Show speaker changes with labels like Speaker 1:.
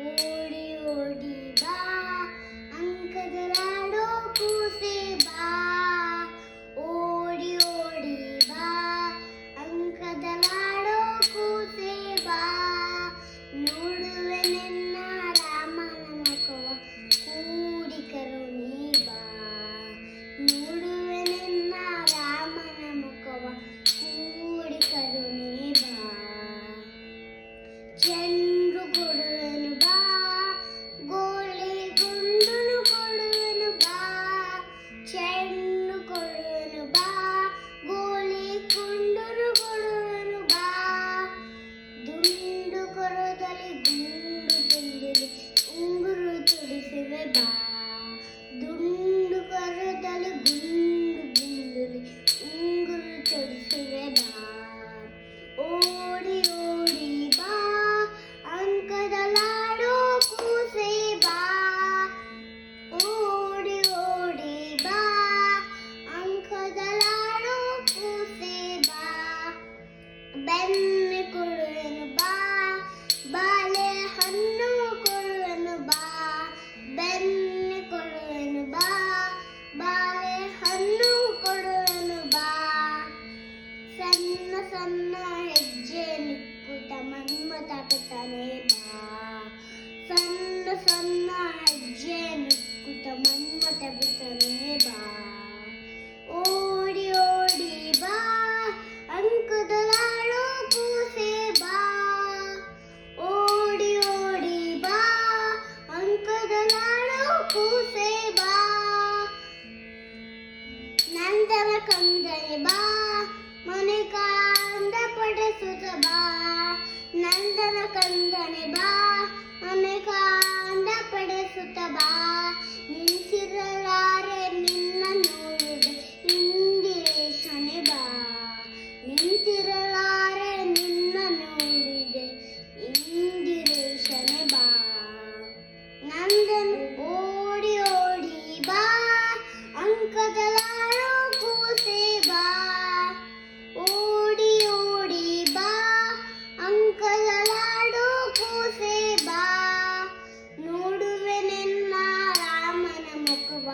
Speaker 1: ಓಡಿ ಓಡಿ ಬಾ ಅಂಕದಲಾಡೋ ಕೂಸೆ ಬಾ ಓಡಿ ಓಡಿ ಬಾ ಅಂಕದಲಾಡೋ ಕೂಸೆ ಬಾ ನೋಡುವೆ ನಿನ್ನ ರಾಮನ ಮುಖವ ಕೂಡಿ ಕರುಣಿ ಬಾ ನೋಡುವೆ ನಿನ್ನ ರಾಮನ ಮುಖವ ಕೂಡಿ ಕರುಣಿ ಬಾ ಚಂದ್ರು ಕೊಡುವೆನು ಬಾ ಗೋಳಿ ಗುಂಡುನು ಕೊಡುವೆನು ಬಾ ಚೆಂಡು ಕೊಡುವೆನು ಬಾ ಗೋಳಿ ಗುಂಡುನು ಕೊಡುವೆನು ಬಾ ದುಂಡು ಕೊರದಲ್ಲಿ ಗುಂಡು ಗುಂಡುಲಿ ಉಂಗುರು ತುಡಿಸುವೆ ಬಾ ದುಂಡು ಕೊರದಲ್ಲಿ ಗುಂಡು ಗುಂಡುಲಿ ಉಂಗುರು ತುಡಿಸುವೆ ಬಾ ಓಡಿ ಓಡಿ ಬಾ ಅಂಕದಲಾಡೋ ಕೂಸೆ ಬಾ ಓಡಿ ಓಡಿ ಬಾ ಅಂಕದಲಾಡೋ ಕೂಸೆ ಬಾ ಬೆಣ್ಣೆ ಕೊಡುವೆನು ಬಾ ಬಾಳೆ ಹಣ್ಣು ಕೊಡುವೆನು ಬಾ ಬೆಣ್ಣೆ ಕೊಡುವೆನು ಬಾ ಬಾಳೆ ಹಣ್ಣು ಕೊಡುವೆನು ಬಾ ಸಣ್ಣ ಸಣ್ಣ ಹೆಜ್ಜೆ ನಿಕ್ಕುತ್ತ ಮನ್ಮಥ ಬಿಟ್ಟನೆ ಬಾ ಸಣ್ಣ ಸಣ್ಣ ಹೆಜ್ಜೆ ನಿಕ್ಕುತ್ತ ಮನ್ಮಥ ಬಿಟ್ಟನೆ ಬಾ ಓಡಿ ಓಡಿ ಬಾ ಅಂಕದಲಾಡೋ ಕೂಸೆ ಬಾ ಓಡಿ ಓಡಿ ಬಾ ಅಂಕದಲಾಡೋ ಕೂಸೆ ಬಾ ನಂದನ ಕಂದನೆ ಬಾ ಮನೆ ಕಾಂದ ಪಡೆಸುತ್ತ ಬಾ ನಂದನ ಕಂದನೆ ಬಾ ಮನೆ ಕಾಂದ ಪಡೆಸುತ್ತ ಬಾ ನಿಂತಿರಲಾರೆ ನಿನ್ನ ನೋಡಿದೆ ಇಂದಿರೇಶನೆ ಬಾ ನಿಂತಿರಲಾರೆ ನಿನ್ನ ನೋಡಿದೆ ಇಂದಿರೇಶನೆ ಬಾ ನಂದನ ಓಡಿ ಓಡಿ ಬಾ ಅಂಕದಲಾಡೋ ಕೂಸೆ ಬಾ ಓಡಿ ಓಡಿ ಬಾ ಅಂಕದಲಾಡೋ ಕೂಸೆ ಬಾ ನೋಡುವೆ ನಿನ್ನ ರಾಮನ ಮುಖವ